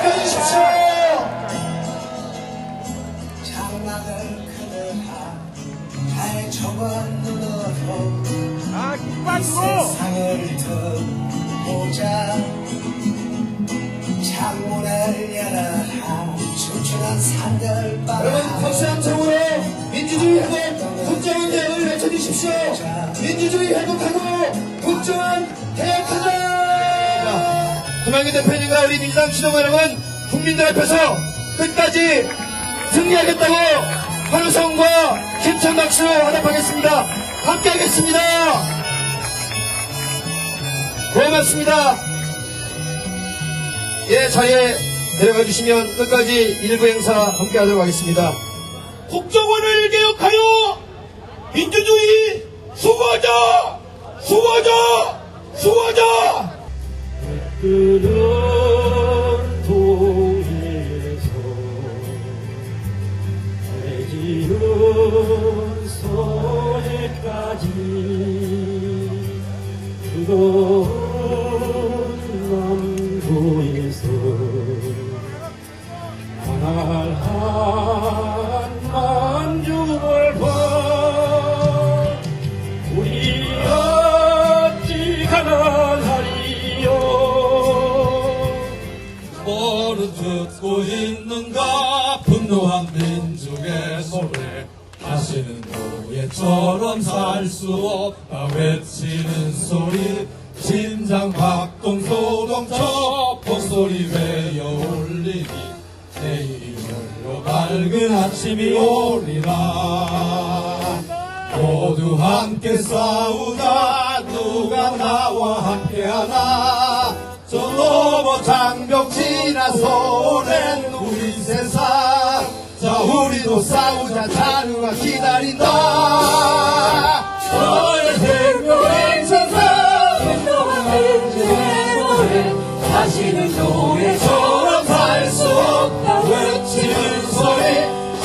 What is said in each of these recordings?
펴주십시오. 장막을 그늘하 달 접어놓고 이 세상을 듣보자 창문을 열어라 춤추는 산들바람 여러분 박수 함성으로 민주주의 회복 국정원 대회를 외쳐주십시오. 민주주의 회복하고 국정원 개혁하자. 김학의 대표님과 우리 민주당 지도부 여러분, 국민들 앞에서 끝까지 승리하겠다고 환호성과 힘찬 박수 화답하겠습니다. 함께 하겠습니다. 고맙습니다. 예, 자리에 내려가 주시면 끝까지 일부 행사 함께 하도록 하겠습니다. 국정원을 개혁하여 민주주의 수호하자! 수호하자! 수호하자! 끄는 동에서 해지는 서해까지 뜨거운 남도에서 한만 죽을 봐 우리 어찌 가난하리요 뭐를 듣고 있는가 분노한 민중의 소리 다시는 노예처럼 살 수 없다 외치는 소리 심장 박동 소동쳐 목소리 베어 올리니 내일이 열려 밝은 아침이 오리라 모두 함께 싸우자 누가 나와 함께하나 저 넘어 장벽 지나서 오랜 우리 세상 자 우리도 싸우자 자유가 기다린다 너의 생명의 천사 분노하는 주의 노래 다시는 노예처럼 살 수 없다 외치는 소리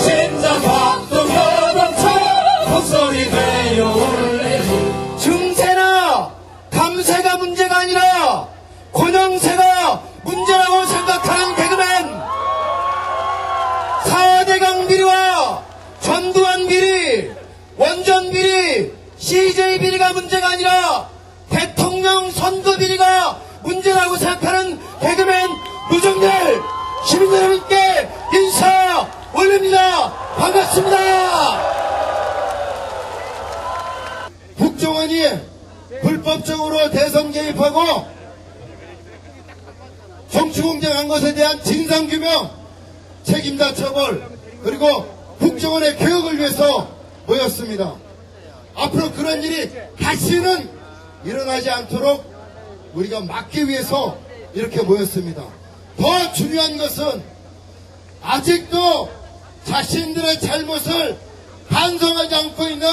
심장 박동 여동쳐 목소리 베어 올리니 증세나 감세가 문제가 아니라 권영세가 문제라고 생각하는 개그맨 4대강 비리와 전두환 비리 원전 비리 CJ 비리가 문제가 아니라 대통령 선거 비리가 문제라고 생각하는 개그맨 누정들 시민 여러분께 인사 올립니다. 반갑습니다. 국정원이 불법적으로 대선 개입하고 정치공작한 것에 대한 진상규명, 책임자 처벌, 그리고 국정원의 개혁을 위해서 모였습니다. 앞으로 그런 일이 다시는 일어나지 않도록 우리가 막기 위해서 이렇게 모였습니다. 더 중요한 것은 아직도 자신들의 잘못을 반성하지 않고 있는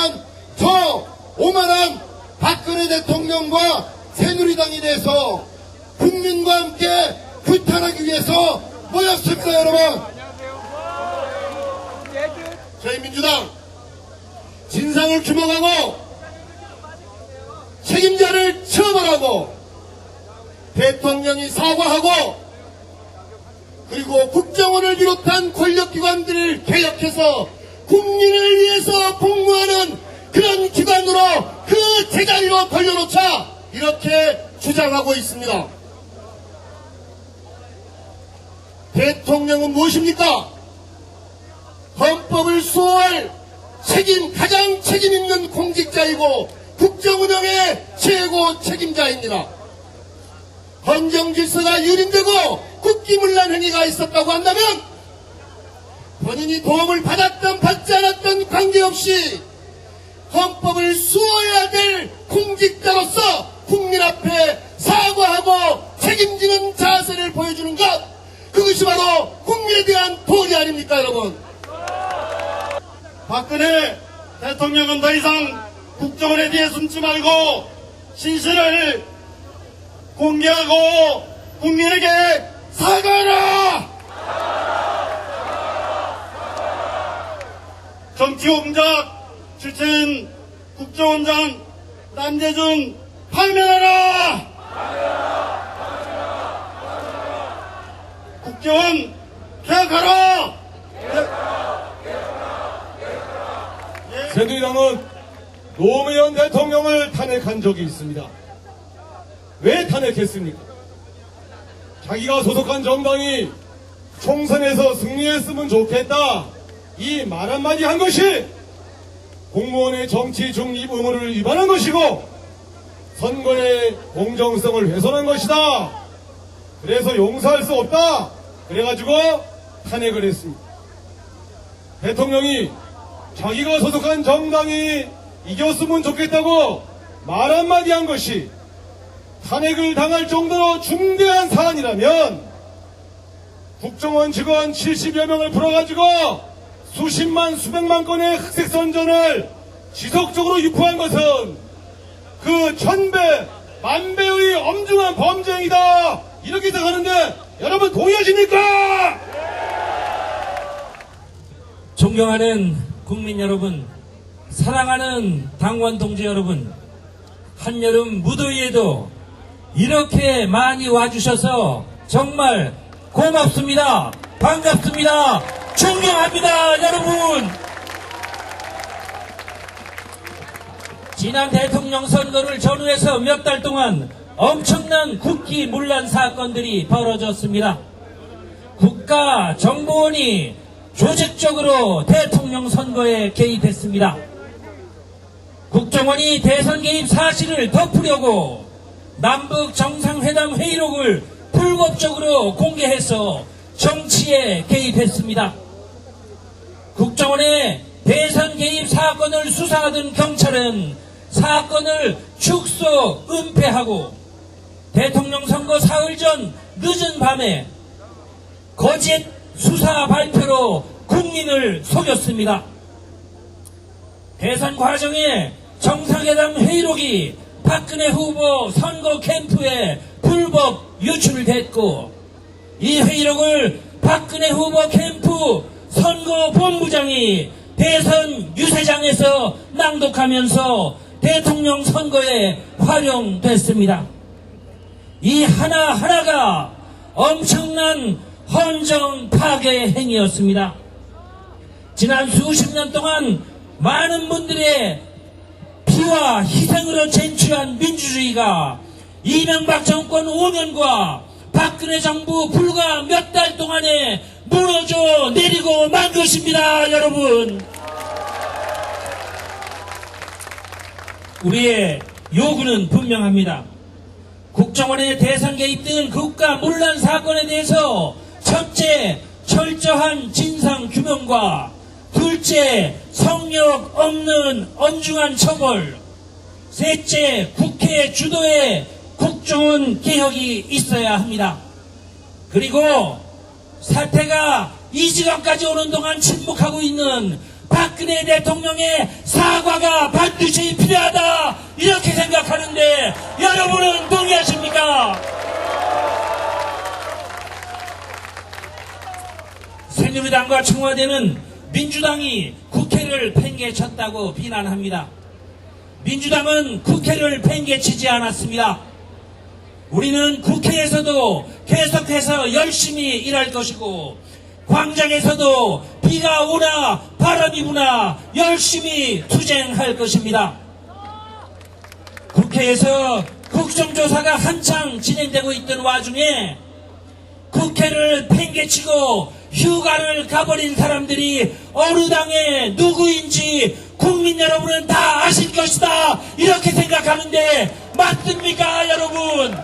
저 오만한 박근혜 대통령과 새누리당에 대해서 국민과 함께 규탄하기 위해서 모였습니다. 여러분, 저희 민주당 진상을 규명하고 책임자를 처벌하고 대통령이 사과하고 그리고 국정원을 비롯한 권력기관들을 개혁해서 국민을 위해서 복무하는 그런 기관으로 그 제자리로 돌려놓자 이렇게 주장하고 있습니다. 대통령은 무엇입니까? 헌법을 수호할 가장 책임 있는 공직자이고 국정운영의 최고 책임자입니다. 헌정질서가 유린되고 국기문란 행위가 있었다고 한다면 본인이 도움을 받았던 받지 않았던 관계없이 헌법을 수호해야 될 공직자로서 국민 앞에 사과하고 책임지는 자세를 보여주는 것, 그것이 바로 국민에 대한 도리 아닙니까, 여러분? 박근혜 대통령은 더 이상 국정원에 대해 숨지 말고 진실을 공개하고 국민에게 사과하라! 정치공작 출신 국정원장 남재준 파면하라! 국정원 개혁하라! 새누리당은 노무현 대통령을 탄핵한 적이 있습니다. 왜 탄핵했습니까? 자기가 소속한 정당이 총선에서 승리했으면 좋겠다, 이 말 한마디 한 것이 공무원의 정치 중립 의무를 위반한 것이고 선거의 공정성을 훼손한 것이다. 그래서 용서할 수 없다. 그래가지고 탄핵을 했습니다. 대통령이 자기가 소속한 정당이 이겼으면 좋겠다고 말 한마디 한 것이 탄핵을 당할 정도로 중대한 사안이라면 국정원 직원 70여 명을 풀어가지고 수십만 수백만 건의 흑색 선전을 지속적으로 유포한 것은 그 천배 만배의 엄중한 범죄 행위다, 이렇게 생각하는데 여러분 동의하십니까? 존경하는 국민 여러분, 사랑하는 당원 동지 여러분, 한여름 무더위에도 이렇게 많이 와주셔서 정말 고맙습니다. 반갑습니다. 존경합니다, 여러분. 지난 대통령 선거를 전후해서 몇 달 동안 엄청난 국기문란 사건들이 벌어졌습니다. 국가정보원이 조직적으로 대통령 선거에 개입했습니다. 국정원이 대선 개입 사실을 덮으려고 남북 정상회담 회의록을 불법적으로 공개해서 정치에 개입했습니다. 국정원의 대선 개입 사건을 수사하던 경찰은 사건을 축소 은폐하고 대통령 선거 사흘 전 늦은 밤에 거짓 수사 발표로 국민을 속였습니다. 대선 과정에 정상회담 회의록이 박근혜 후보 선거 캠프에 불법 유출됐고, 이 회의록을 박근혜 후보 캠프 선거본부장이 대선 유세장에서 낭독하면서 대통령 선거에 활용됐습니다. 이 하나하나가 엄청난 헌정 파괴 행위였습니다. 지난 수십 년 동안 많은 분들의 피와 희생으로 쟁취한 민주주의가 이명박 정권 5년과 박근혜 정부 불과 몇 달 동안에 무너져 내리고 만 것입니다, 여러분. 우리의 요구는 분명합니다. 국정원의 대선 개입 등 국가 문란 사건에 대해서 첫째, 철저한 진상 규명과 둘째, 성역 없는 엄중한 처벌, 셋째, 국회 주도의 국정원 개혁이 있어야 합니다. 그리고 사태가 이 지경까지 오는 동안 침묵하고 있는 박근혜 대통령의 사과가 반드시 필요하다, 이렇게 생각하는데 여러분은 동의하십니까? 새누리당과 청와대는 민주당이 국회를 팽개쳤다고 비난합니다. 민주당은 국회를 팽개치지 않았습니다. 우리는 국회에서도 계속해서 열심히 일할 것이고, 광장에서도 비가 오나 바람이 부나 열심히 투쟁할 것입니다. 국회에서 국정조사가 한창 진행되고 있던 와중에 국회를 팽개치고 휴가를 가버린 사람들이 어느 당의 누구인지 국민 여러분은 다 아실 것이다, 이렇게 생각하는데 맞습니까, 여러분?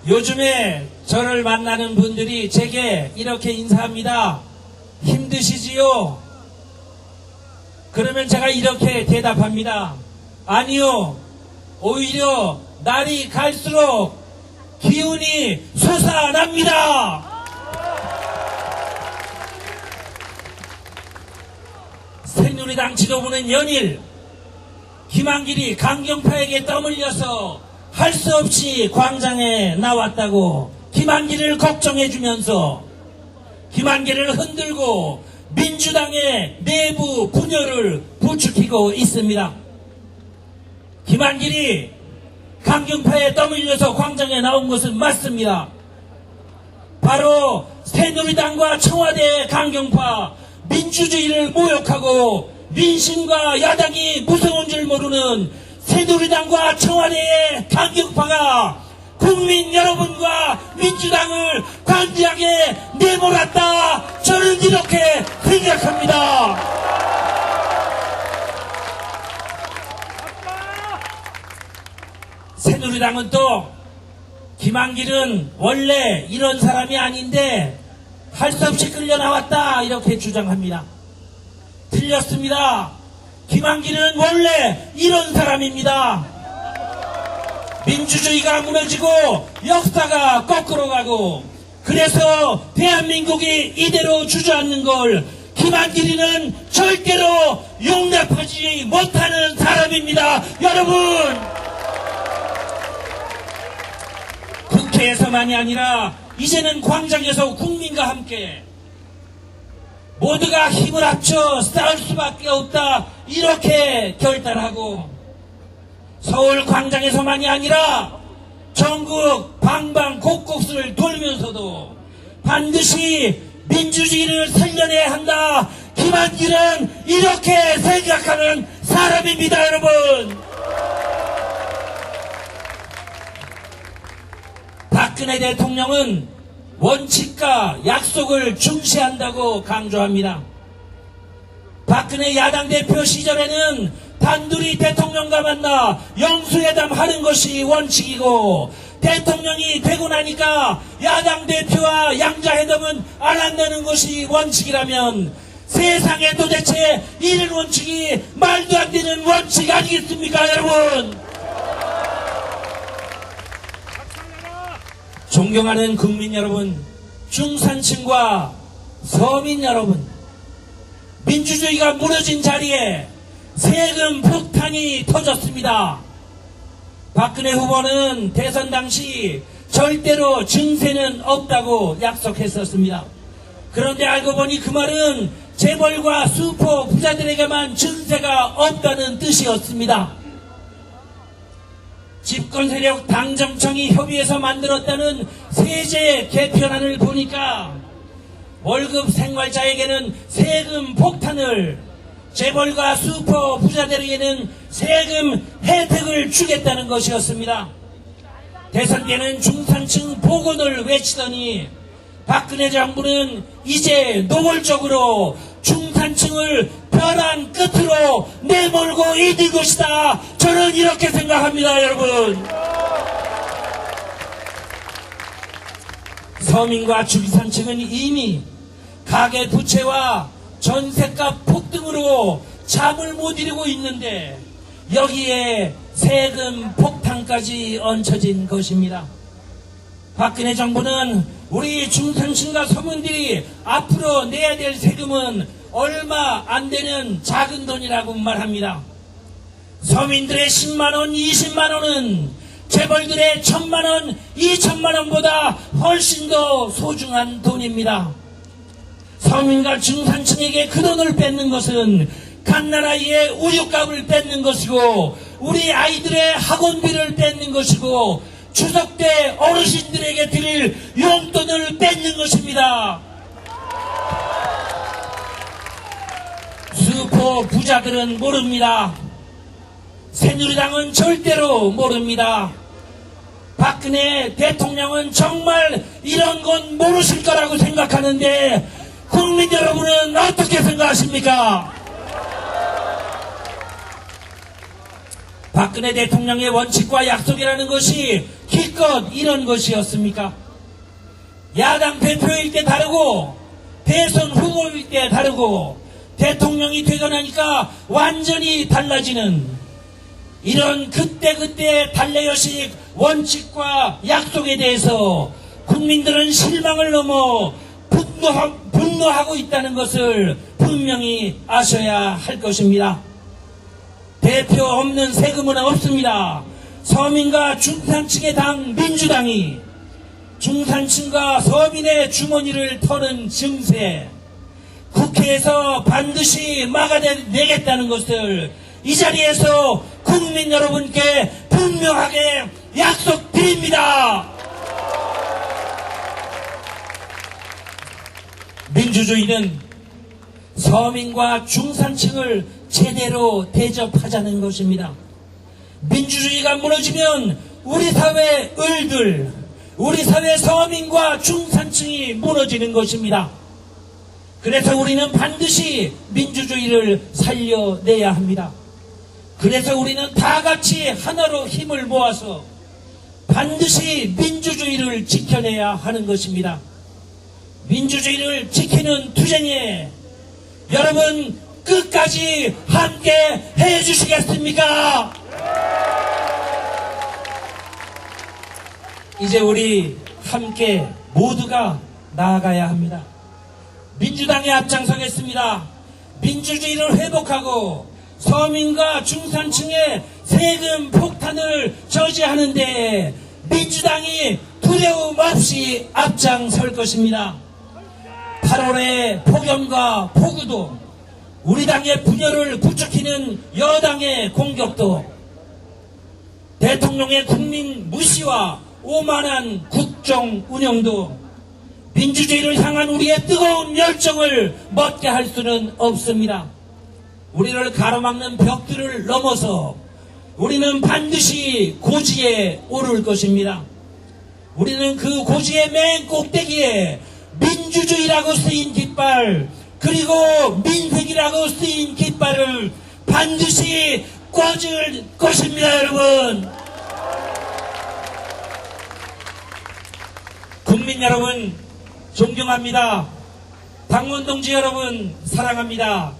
요즘에 저를 만나는 분들이 제게 이렇게 인사합니다. 힘드시지요? 그러면 제가 이렇게 대답합니다. 아니요, 오히려 날이 갈수록 기운이 솟아납니다. 새누리당 지도부는 연일 김한길이 강경파에게 떠밀려서 할 수 없이 광장에 나왔다고 김한길을 걱정해주면서 김한길을 흔들고 민주당의 내부 분열을 부추기고 있습니다. 김한길이 강경파에 떠밀려서 광장에 나온 것은 맞습니다. 바로 새누리당과 청와대 강경파, 민주주의를 모욕하고 민심과 야당이 무서운 줄 모르는 새누리당과 청와대의 강경파가 국민 여러분과 민주당을 관대하게 내몰았다. 저는 이렇게 생각합니다. 새누리당은 또 김한길은 원래 이런 사람이 아닌데 할 수 없이 끌려 나왔다 이렇게 주장합니다. 틀렸습니다. 김한길은 원래 이런 사람입니다. 민주주의가 무너지고 역사가 거꾸로 가고 그래서 대한민국이 이대로 주저앉는 걸 김한길이는 절대로 용납하지 못하는 사람입니다. 여러분, 국회에서만이 아니라 이제는 광장에서 국민과 함께 모두가 힘을 합쳐 싸울 수밖에 없다 이렇게 결단하고 서울 광장에서만이 아니라 전국 방방 곳곳을 돌면서도 반드시 민주주의를 살려내야 한다. 김한길은 이렇게 생각하는 사람입니다. 여러분, 박근혜 대통령은 원칙과 약속을 중시한다고 강조합니다. 박근혜 야당 대표 시절에는 단둘이 대통령과 만나 영수회담 하는 것이 원칙이고 대통령이 되고 나니까 야당 대표와 양자회담은 안 한다는 것이 원칙이라면 세상에 도대체 이런 원칙이 말도 안 되는 원칙 아니겠습니까, 여러분? 존경하는 국민 여러분, 중산층과 서민 여러분, 민주주의가 무너진 자리에 세금 폭탄이 터졌습니다. 박근혜 후보는 대선 당시 절대로 증세는 없다고 약속했었습니다. 그런데 알고 보니 그 말은 재벌과 슈퍼 부자들에게만 증세가 없다는 뜻이었습니다. 집권 세력 당정청이 협의해서 만들었다는 세제 개편안을 보니까 월급 생활자에게는 세금 폭탄을, 재벌과 슈퍼 부자들에게는 세금 혜택을 주겠다는 것이었습니다. 대선 때는 중산층 복원을 외치더니 박근혜 정부는 이제 노골적으로 중산층을 벼랑 끝으로 내몰고 있는 것이다. 저는 이렇게 생각합니다. 여러분, 서민과 중산층은 이미 가계부채와 전셋값 폭등으로 잠을 못 이루고 있는데 여기에 세금 폭탄까지 얹혀진 것입니다. 박근혜 정부는 우리 중산층과 서민들이 앞으로 내야 될 세금은 얼마 안 되는 작은 돈이라고 말합니다. 서민들의 10만원, 20만원은 재벌들의 1000만원, 2000만원보다 훨씬 더 소중한 돈입니다. 서민과 중산층에게 그 돈을 뺏는 것은 갓난아이의 우유값을 뺏는 것이고 우리 아이들의 학원비를 뺏는 것이고 추석 때 어르신들에게 드릴 용돈을 뺏는 것입니다. 슈퍼 부자들은 모릅니다. 새누리당은 절대로 모릅니다. 박근혜 대통령은 정말 이런 건 모르실 거라고 생각하는데 국민 여러분은 어떻게 생각하십니까? 박근혜 대통령의 원칙과 약속이라는 것이 기껏 이런 것이었습니까? 야당 대표일 때 다르고 대선 후보일 때 다르고 대통령이 되고 나니까 완전히 달라지는 이런 그때그때 달래요식 원칙과 약속에 대해서 국민들은 실망을 넘어 분노하고 있다는 것을 분명히 아셔야 할 것입니다. 대표 없는 세금은 없습니다. 서민과 중산층의 당 민주당이 중산층과 서민의 주머니를 터는 증세, 국회에서 반드시 막아내겠다는 것을 이 자리에서 국민 여러분께 분명히 분명하게 약속드립니다. 민주주의는 서민과 중산층을 제대로 대접하자는 것입니다. 민주주의가 무너지면 우리 사회 을들, 우리 사회 서민과 중산층이 무너지는 것입니다. 그래서 우리는 반드시 민주주의를 살려내야 합니다. 그래서 우리는 다 같이 하나로 힘을 모아서 반드시 민주주의를 지켜내야 하는 것입니다. 민주주의를 지키는 투쟁에 여러분 끝까지 함께 해주시겠습니까? 이제 우리 함께 모두가 나아가야 합니다. 민주당에 앞장서겠습니다. 민주주의를 회복하고 서민과 중산층의 세금 폭탄을 저지하는데 민주당이 두려움 없이 앞장설 것입니다. 8월의 폭염과 폭우도 우리 당의 분열을 부추기는 여당의 공격도 대통령의 국민 무시와 오만한 국정 운영도 민주주의를 향한 우리의 뜨거운 열정을 멎게 할 수는 없습니다. 우리를 가로막는 벽들을 넘어서 우리는 반드시 고지에 오를 것입니다. 우리는 그 고지의 맨 꼭대기에 민주주의라고 쓰인 깃발 그리고 민색이라고 쓰인 깃발을 반드시 꽂을 것입니다. 여러분, 국민 여러분 존경합니다. 당원 동지 여러분 사랑합니다.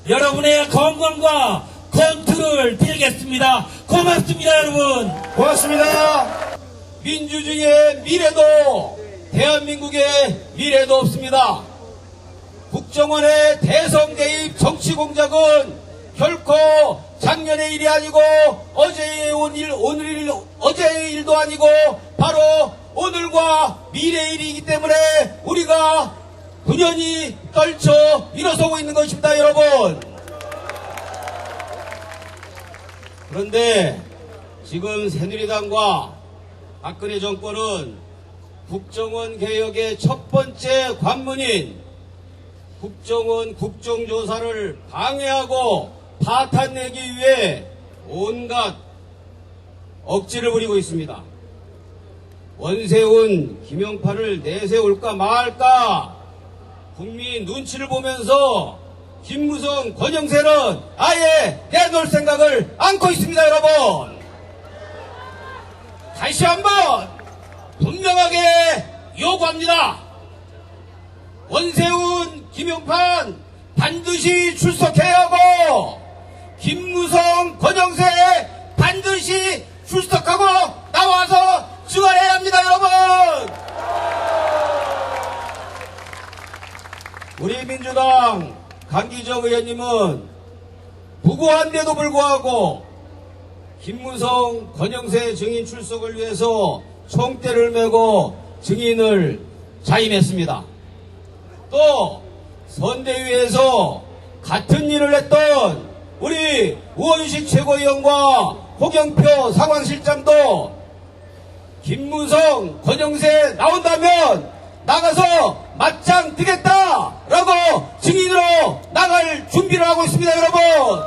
여러분의 건강과 건투를 빌겠습니다. 고맙습니다. 여러분 고맙습니다. 민주주의의 미래도 대한민국의 미래도 없습니다. 국정원의 대선 개입 정치 공작은 결코 작년의 일이 아니고 어제의 일도 아니고 바로 오늘과 미래의 일이기 때문에 우리가 분연히 떨쳐 일어서고 있는 것입니다. 여러분, 그런데 지금 새누리당과 박근혜 정권은 국정원 개혁의 첫 번째 관문인 국정원 국정조사를 방해하고 파탄내기 위해 온갖 억지를 부리고 있습니다. 원세훈, 김용파를 내세울까 말까 국민 눈치를 보면서 김무성, 권영세는 아예 내놓을 생각을 않고 있습니다. 여러분, 다시 한번 분명하게 요구합니다. 원세훈, 김용판 반드시 출석해야 하고 김무성, 권영세 반드시 출석하고 나와서 증언해야 합니다. 여러분, 우리 민주당 강기정 의원님은 부고한데도 불구하고 김무성, 권영세 증인 출석을 위해서 총대를 메고 증인을 자임했습니다. 또 선대위에서 같은 일을 했던 우리 우원식 최고위원과 홍영표 상황실장도 김무성, 권영세 나온다면 나가서 맞짱 뜨겠다라고 증인으로 나갈 준비를 하고 있습니다. 여러분,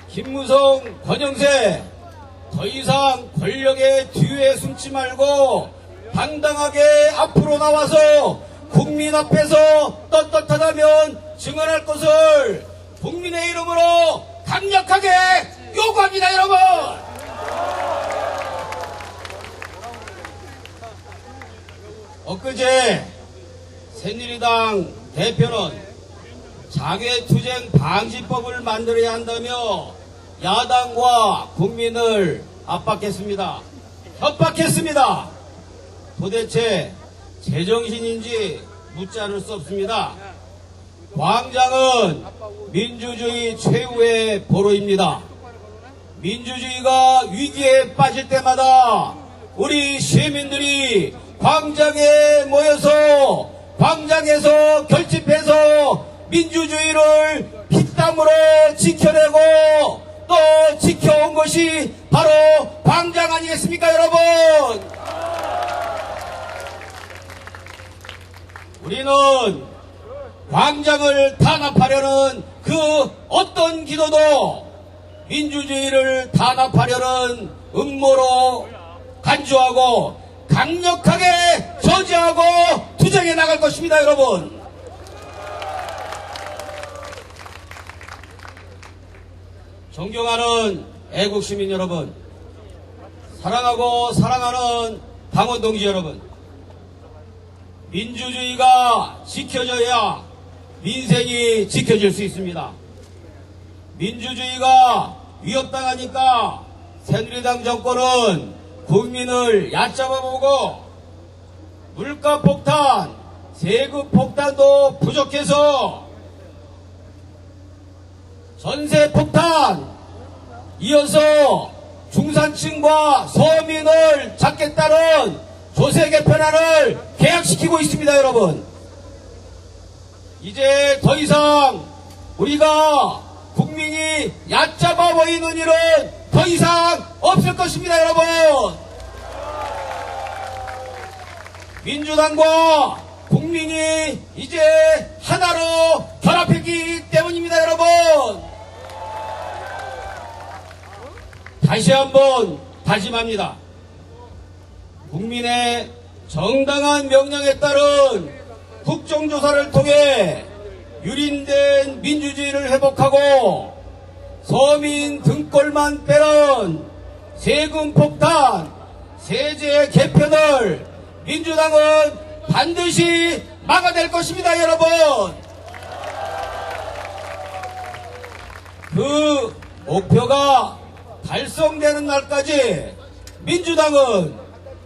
김무성, 권영세 더 이상 권력의 뒤에 숨지 말고 당당하게 앞으로 나와서 국민 앞에서 떳떳하다면 증언할 것을 국민의 이름으로 강력하게 요구합니다. 여러분, 엊그제 새누리당 대표는 장외투쟁 방지법을 만들어야 한다며 야당과 국민을 압박했습니다. 협박했습니다. 도대체 제정신인지 묻지 않을 수 없습니다. 광장은 민주주의 최후의 보루입니다. 민주주의가 위기에 빠질 때마다 우리 시민들이 광장에 모여서 광장에서 결집해서 민주주의를 피땀으로 지켜내고 또 지켜온 것이 바로 광장 아니겠습니까, 여러분? 우리는 광장을 탄압하려는 그 어떤 기도도 민주주의를 탄압하려는 음모로 간주하고 강력하게 저지하고 투쟁해 나갈 것입니다, 여러분. 존경하는 애국시민 여러분, 사랑하고 사랑하는 당원동지 여러분, 민주주의가 지켜져야 민생이 지켜질 수 있습니다. 민주주의가 위협당하니까 새누리당 정권은 국민을 얕잡아보고 물가 폭탄, 세금 폭탄도 부족해서 전세 폭탄, 이어서 중산층과 서민을 잡겠다는 조세 개편안을 계약시키고 있습니다, 여러분. 이제 더 이상 우리가 국민이 얕잡아 보이는 일은 더 이상 없을 것입니다, 여러분. 민주당과 국민이 이제 하나로 결합했기 때문입니다, 여러분. 다시 한번 다짐합니다. 국민의 정당한 명령에 따른 국정조사를 통해 유린된 민주주의를 회복하고 서민 등골만 빼는 세금 폭탄, 세제 개편을 민주당은 반드시 막아낼 것입니다, 여러분. 그 목표가 달성되는 날까지 민주당은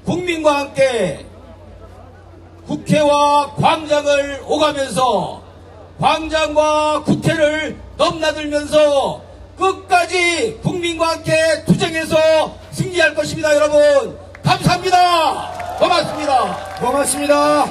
국민과 함께 국회와 광장을 오가면서 광장과 국회를 넘나들면서 끝까지 국민과 함께 투쟁해서 승리할 것입니다, 여러분. 감사합니다. 고맙습니다. 고맙습니다.